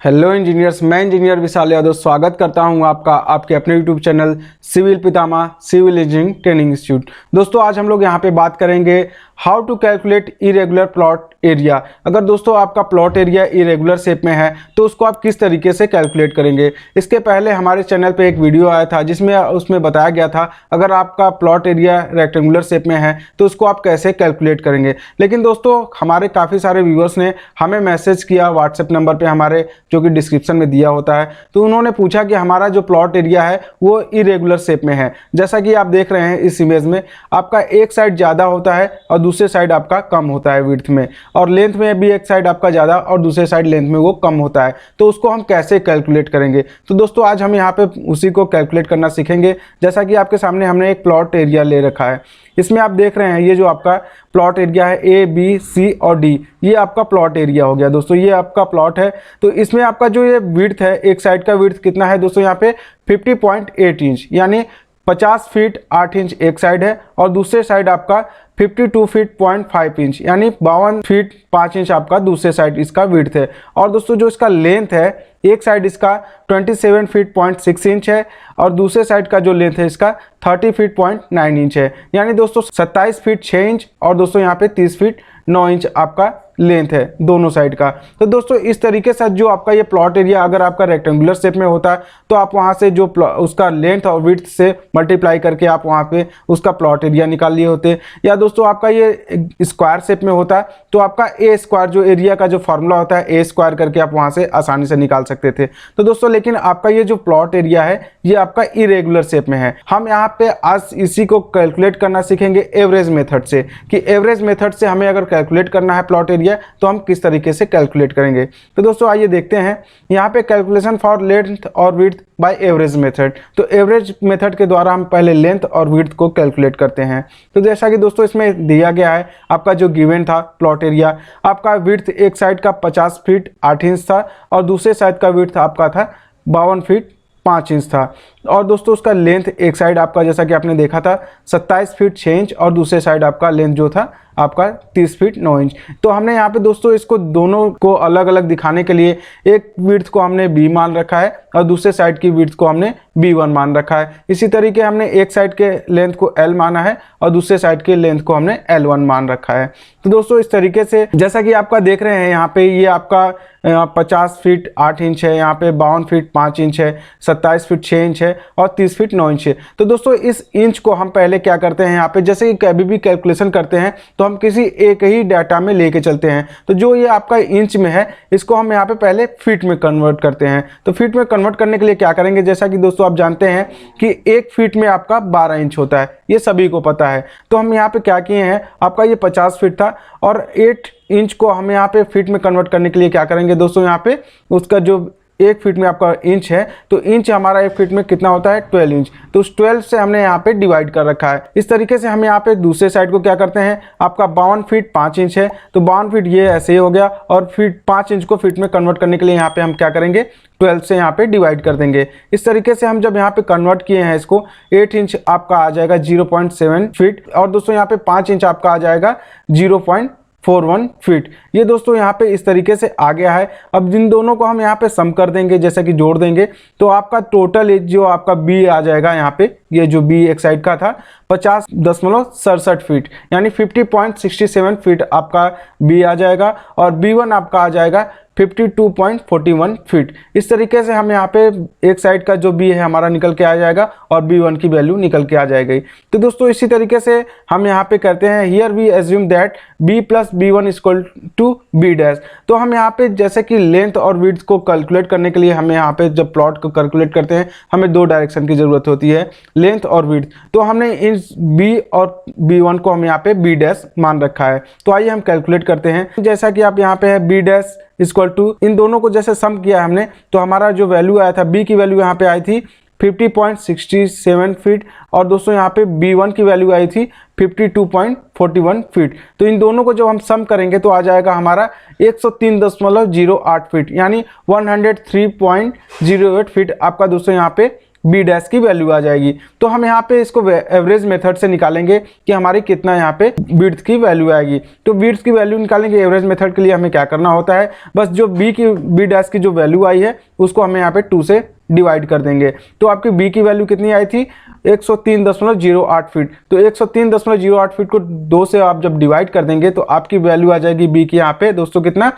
Hello engineers, मैं engineer Vishal Yadav स्वागत करता हूं आपका आपके अपने यूट्यूब चैनल सिविल पितामह सिविल इंजीनियरिंग ट्रेनिंग इंस्टीट्यूट। दोस्तों आज हम लोग यहां पे बात करेंगे how to calculate irregular plot area. अगर दोस्तों आपका प्लॉट एरिया इरेगुलर शेप में है तो उसको आप किस तरीके से कैलकुलेट करेंगे। इसके पहले हमारे चैनल पे एक वीडियो आया था जिसमें उसमें बताया गया था अगर आपका प्लॉट एरिया रेक्टेंगुलर शेप में है तो उसको आप कैसे कैलकुलेट करेंगे। लेकिन दोस्तों हमारे काफ़ी सारे व्यूअर्स ने हमें मैसेज किया व्हाट्सएप नंबर पर हमारे, जो कि डिस्क्रिप्शन में दिया होता है, तो उन्होंने पूछा कि हमारा जो प्लॉट एरिया है वो इरेगुलर शेप में है। जैसा कि आप देख रहे हैं इस इमेज में, आपका एक साइड ज़्यादा होता है और दूसरे साइड आपका कम होता है विड्थ में, और लेंथ में भी एक साइड आपका ज़्यादा और दूसरे साइड लेंथ में वो कम होता है। तो उसको हम कैसे कैलकुलेट करेंगे, तो दोस्तों आज हम यहाँ पे उसी को कैलकुलेट करना सीखेंगे। जैसा कि आपके सामने हमने एक प्लॉट एरिया ले रखा है, इसमें आप देख रहे हैं ये जो आपका प्लॉट एरिया है ए बी सी और डी, ये आपका प्लॉट एरिया हो गया। दोस्तों ये आपका प्लॉट है, तो इसमें आपका जो ये विड्थ है, एक साइड का विड्थ कितना है दोस्तों यहाँ पे 50.8 इंच, यानी 50 फीट 8 इंच एक साइड है, और दूसरे साइड आपका 52 फीट 0.5 इंच यानी 52 फीट 5 इंच आपका दूसरे साइड इसका विड्थ है। और दोस्तों जो इसका लेंथ है, एक साइड इसका 27 फीट 0.6 इंच है और दूसरे साइड का जो लेंथ है इसका 30 फीट 0.9 इंच है, यानी दोस्तों 27 फीट 6 इंच और दोस्तों यहाँ पे 30 फीट 9 इंच आपका लेंथ है दोनों साइड का। तो दोस्तों इस तरीके से जो आपका ये प्लॉट एरिया अगर आपका रेक्टेंगुलर शेप में होता है तो आप वहाँ से जो उसका लेंथ और विड्थ से मल्टीप्लाई करके आप वहाँ पे उसका प्लॉट एरिया निकाल लिए होते। या दोस्तों आपका ये स्क्वायर शेप में होता है तो आपका ए स्क्वायर जो एरिया का जो फॉर्मूला होता है ए स्क्वायर करके आप वहाँ से आसानी से निकाल सकते थे। तो दोस्तों लेकिन आपका ये जो प्लॉट एरिया है ये आपका इरेगुलर शेप में है। हम यहाँ पे आज इसी को कैलकुलेट करना सीखेंगे एवरेज मेथड से, कि एवरेज मेथड से हमें अगर कैलकुलेट करना है प्लॉट एरिया तो हम किस तरीके से कैलकुलेट करेंगे। तो दोस्तों आइए देखते हैं यहाँ पे कैलकुलेशन फॉर लेंथ और विड्थ बाय एवरेज मेथड। तो एवरेज मेथड के द्वारा हम पहले लेंथ और विड्थ को कैलकुलेट करते हैं। तो जैसा कि दोस्तों इसमें दिया गया है आपका जो गिवन था प्लॉट एरिया, आपका विड्थ एक साइड का 50 फीट 8 इंच था और दूसरे साइड का विड्थ आपका था 52 फीट 5 इंच था, और दोस्तों उसका लेंथ एक साइड आपका जैसा कि आपने देखा था 27 फीट 6 इंच और दूसरे साइड आपका लेंथ जो था आपका 30 फीट 9 इंच। तो हमने यहाँ पे दोस्तों इसको दोनों को अलग अलग दिखाने के लिए एक विड्थ को हमने b मान रखा है और दूसरे साइड की विड्थ को हमने b1 मान रखा है। इसी तरीके हमने एक साइड के लेंथ को l माना है और दूसरे साइड के लेंथ को हमने l1 मान रखा है। तो दोस्तों इस तरीके से जैसा कि आपका देख रहे हैं यहाँ पे ये आपका 50 फीट 8 इंच है, यहाँ पे 52 फीट 5 इंच है, 27 फीट 6 इंच है और 30 फीट 9 इंच है। तो दोस्तों इस इंच को हम पहले क्या करते हैं, यहाँ पे जैसे कि कभी भी कैलकुलेशन करते हैं तो हम किसी एक ही डाटा में लेके चलते हैं। तो जो ये आपका इंच में है इसको हम यहाँ पे पहले फीट में कन्वर्ट करते हैं। तो फीट में कन्वर्ट करने के लिए क्या करेंगे, जैसा कि दोस्तों आप जानते हैं कि एक फीट में आपका 12 इंच होता है, ये सभी को पता है। तो हम यहाँ पे क्या किए हैं, आपका ये 50 फीट था और 8 इंच को हम यहाँ पे फीट में कन्वर्ट करने के लिए क्या करेंगे दोस्तों, यहाँ पे उसका जो एक फीट में आपका इंच है तो इंच हमारा एक फीट में कितना होता है 12 इंच, तो उस 12 से हमने यहाँ पे डिवाइड कर रखा है। इस तरीके से हम यहाँ पे दूसरे साइड को क्या करते हैं, आपका 52 फीट 5 इंच है तो 52 फीट ये ऐसे ही हो गया, और फीट 5 इंच को फीट में कन्वर्ट करने के लिए यहाँ पे हम क्या करेंगे 12 से यहाँ पे डिवाइड कर देंगे। इस तरीके से हम जब यहाँ पे कन्वर्ट किए हैं इसको 8 इंच आपका आ जाएगा 0.7 फीट और दोस्तों यहाँ पे 5 इंच आपका आ जाएगा 0.41 फीट। ये दोस्तों यहाँ पे इस तरीके से आ गया है। अब जिन दोनों को हम यहाँ पे सम कर देंगे, जैसे कि जोड़ देंगे, तो आपका टोटल जो आपका बी आ जाएगा यहाँ पे, ये जो बी एक साइड का था 50.67 फीट यानी 50.67 फीट आपका बी आ जाएगा, और B1 आपका आ जाएगा 52.41 फीट। इस तरीके से हम यहाँ पे एक साइड का जो बी है हमारा निकल के आ जाएगा और B1 की वैल्यू निकल के आ जाएगी। तो दोस्तों इसी तरीके से हम यहाँ पे करते हैं, here we assume that b plus B1 equal to b dash. तो हम यहाँ पे जैसे कि लेंथ और विड्थ को कैलकुलेट करने के लिए हमें यहाँ पे जब प्लॉट को कैलकुलेट करते हैं हमें दो डायरेक्शन की जरूरत होती है, लेंथ और विड्थ। तो हमने इन b और B1 को हम यहाँ पे b डैश मान रखा है। तो आइए हम कैलकुलेट करते हैं। जैसा कि आप यहाँ पे है b डैश इक्वल टू, इन दोनों को जैसे सम किया हमने तो हमारा जो वैल्यू आया था b की वैल्यू यहाँ पे आई थी 50.67 फीट और दोस्तों यहाँ पे B1 की वैल्यू आई थी 52.41 फीट। तो इन दोनों को जब हम सम करेंगे तो आ जाएगा हमारा 103.08 फीट यानी 103.08 फीट आपका दोस्तों यहाँ पे बी डैश की वैल्यू आ जाएगी। तो हम यहाँ पे इसको एवरेज मेथड से निकालेंगे कि हमारी कितना यहाँ पे विड्थ की वैल्यू आएगी। तो विड्थ की वैल्यू निकालेंगे एवरेज मेथड के लिए हमें क्या करना होता है, बस जो बी डैश की जो वैल्यू आई है उसको हमें यहाँ पे 2 से डिवाइड कर देंगे। तो आपकी बी की वैल्यू कितनी आई थी 103.08 फीट। तो 103.08 फीट को 2 से आप जब डिवाइड कर देंगे तो आपकी वैल्यू आ जाएगी बी की यहाँ पे दोस्तों कितना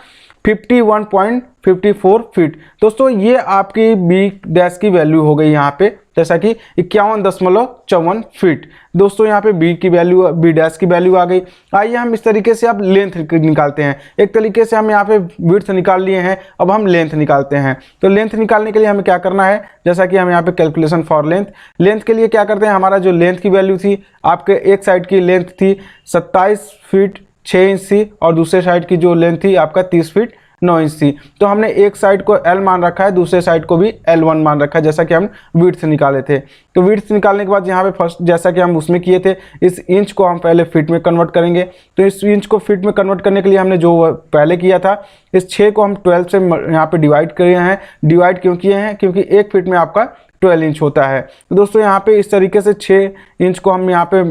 51.54 फीट। दोस्तों ये आपकी बी डैश की वैल्यू हो गई यहाँ पे जैसा कि 51.54 फीट। दोस्तों यहाँ पे बी की वैल्यू बी डैश की वैल्यू आ गई। आइए हम इस तरीके से अब लेंथ निकालते हैं। एक तरीके से हम यहाँ पे विड्थ निकाल लिए हैं, अब हम लेंथ निकालते हैं। तो लेंथ निकालने के लिए हमें क्या करना है, जैसा कि हम यहाँ पे कैलकुलेशन फॉर लेंथ के लिए क्या करते हैं, हमारा जो लेंथ की वैल्यू थी आपके एक साइड की लेंथ थी 27 फीट 6 इंच थी और दूसरे साइड की जो लेंथ थी आपका 30 फीट 9 इंच थी। तो हमने एक साइड को L मान रखा है, दूसरे साइड को भी L1 मान रखा है, जैसा कि हम विड्थ निकाले थे। तो विड्थ निकालने के बाद यहाँ पे फर्स्ट जैसा कि हम उसमें किए थे, इस इंच को हम पहले फीट में कन्वर्ट करेंगे। तो इस इंच को फीट में कन्वर्ट करने के लिए हमने जो पहले किया था, इस 6 को हम 12 से यहाँ पे डिवाइड किए हैं। डिवाइड क्यों किए हैं, क्योंकि एक फीट में आपका 12 इंच होता है। तो दोस्तों यहाँ पे इस तरीके से 6 इंच को हम यहाँ पे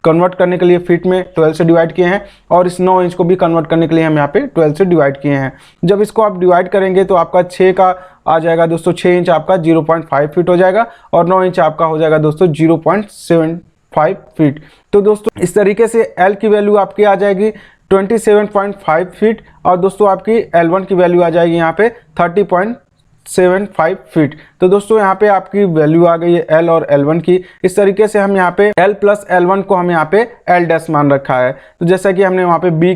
कन्वर्ट करने के लिए फीट में 12 से डिवाइड किए हैं और इस 9 इंच को भी कन्वर्ट करने के लिए हम यहाँ पे 12 से डिवाइड किए हैं। जब इसको आप डिवाइड करेंगे तो आपका 6 का आ जाएगा दोस्तों 6 इंच आपका 0.5 फीट हो जाएगा और 9 इंच आपका हो जाएगा दोस्तों 0.75 फीट। तो दोस्तों इस तरीके से L की वैल्यू आपकी आ जाएगी 27.5 फीट और दोस्तों आपकी L1 की वैल्यू आ जाएगी यहाँ पे 30.75 फीट। तो दोस्तों यहाँ पे आपकी वैल्यू आ गई है L और L1 की। इस तरीके से हम यहाँ पे L प्लस L1 को हम यहाँ पे L डैश मान रखा है। तो जैसा कि हमने वहाँ पे B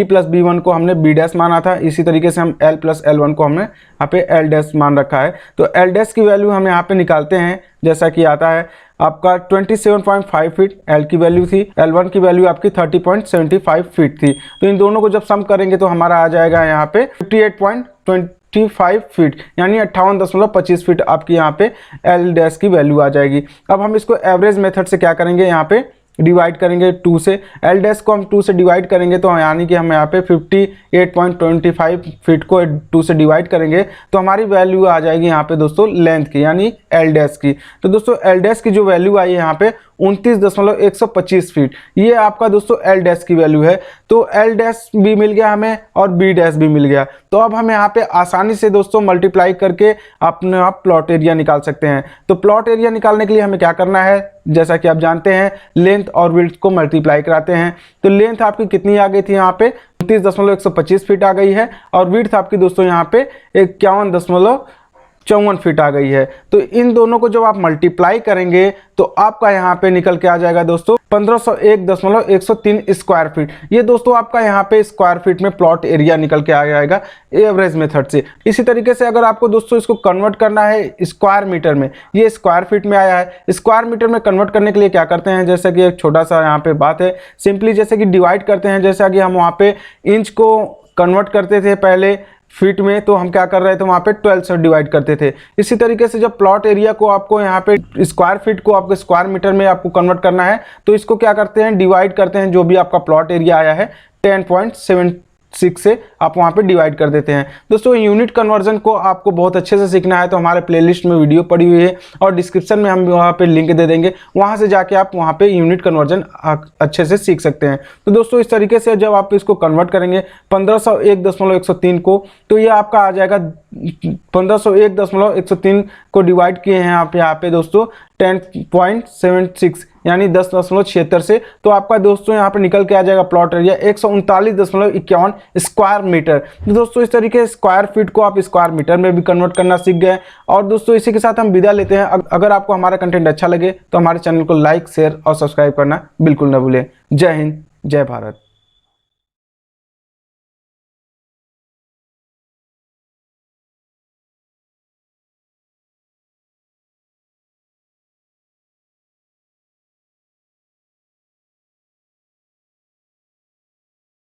प्लस B1 को हमने B डैश माना था, इसी तरीके से हम L प्लस L1 को हमने यहाँ पे L डैश मान रखा है। तो L डैश की वैल्यू हम यहाँ पे निकालते हैं, जैसा कि आता है आपका 27.5 फीट L की वैल्यू थी, L1 की वैल्यू आपकी 30.75 फीट थी। तो इन दोनों को जब सम करेंगे तो हमारा आ जाएगा यहाँ पे 58.25 फीट यानी 58.25 फीट आपकी यहाँ पे L डैश की वैल्यू आ जाएगी। अब हम इसको एवरेज मेथड से क्या करेंगे, यहाँ पे डिवाइड करेंगे 2 से। L डैश को हम 2 से डिवाइड करेंगे तो यानी कि हम यहाँ पे 58.25 फीट को 2 से डिवाइड करेंगे तो हमारी वैल्यू आ जाएगी यहाँ पे दोस्तों लेंथ की यानी L डैश की। तो दोस्तों L डैश की जो वैल्यू आई है यहाँ पे 29.125 फीट, ये आपका दोस्तों L डैश की वैल्यू है। तो L डैश भी मिल गया हमें और B डैश भी मिल गया। तो अब हम यहाँ पे आसानी से दोस्तों मल्टीप्लाई करके अपने आप प्लॉट एरिया निकाल सकते हैं। तो प्लॉट एरिया निकालने के लिए हमें क्या करना है, जैसा कि आप जानते हैं लेंथ और विड्थ को मल्टीप्लाई कराते हैं। तो लेंथ आपकी कितनी आ गई थी यहाँ पे 29.125 फीट आ गई है और विड्थ आपकी दोस्तों यहाँ पे 51.54 फीट आ गई है। तो इन दोनों को जब आप मल्टीप्लाई करेंगे तो आपका यहाँ पे निकल के आ जाएगा दोस्तों 1501.103 स्क्वायर फीट। ये दोस्तों आपका यहाँ पे स्क्वायर फीट में प्लॉट एरिया निकल के आ जाएगा एवरेज मेथड से। इसी तरीके से अगर आपको दोस्तों इसको कन्वर्ट करना है स्क्वायर मीटर में, ये स्क्वायर फीट में आया है, स्क्वायर मीटर में कन्वर्ट करने के लिए क्या करते हैं, जैसा कि एक छोटा सा यहाँ पे बात है, सिंपली जैसे कि डिवाइड करते हैं। जैसा कि हम वहाँ पे इंच को कन्वर्ट करते थे पहले फीट में, तो हम क्या कर रहे थे वहाँ पे 12 से डिवाइड करते थे। इसी तरीके से जब प्लॉट एरिया को आपको यहाँ पे स्क्वायर फीट को आपको स्क्वायर मीटर में आपको कन्वर्ट करना है तो इसको क्या करते हैं डिवाइड करते हैं, जो भी आपका प्लॉट एरिया आया है 10.76 से आप वहाँ पे डिवाइड कर देते हैं। दोस्तों यूनिट कन्वर्जन को आपको बहुत अच्छे से सीखना है तो हमारे प्लेलिस्ट में वीडियो पड़ी हुई है और डिस्क्रिप्शन में हम वहाँ पे लिंक दे देंगे, वहाँ से जाके आप वहाँ पे यूनिट कन्वर्जन अच्छे से सीख सकते हैं। तो दोस्तों इस तरीके से जब आप इसको कन्वर्ट करेंगे 1501.103 को, तो ये आपका आ जाएगा 1501.103 को डिवाइड किए हैं आप यहाँ पे दोस्तों 10.76 यानी 10.76 से, तो आपका दोस्तों यहाँ पे निकल के आ जाएगा प्लॉट एरिया 139.51 स्क्वायर मीटर। तो दोस्तों इस तरीके से स्क्वायर फीट को आप स्क्वायर मीटर में भी कन्वर्ट करना सीख गए। और दोस्तों इसी के साथ हम विदा लेते हैं। अगर आपको हमारा कंटेंट अच्छा लगे तो हमारे चैनल को लाइक शेयर और सब्सक्राइब करना बिल्कुल न भूलें। जय हिंद, जय भारत।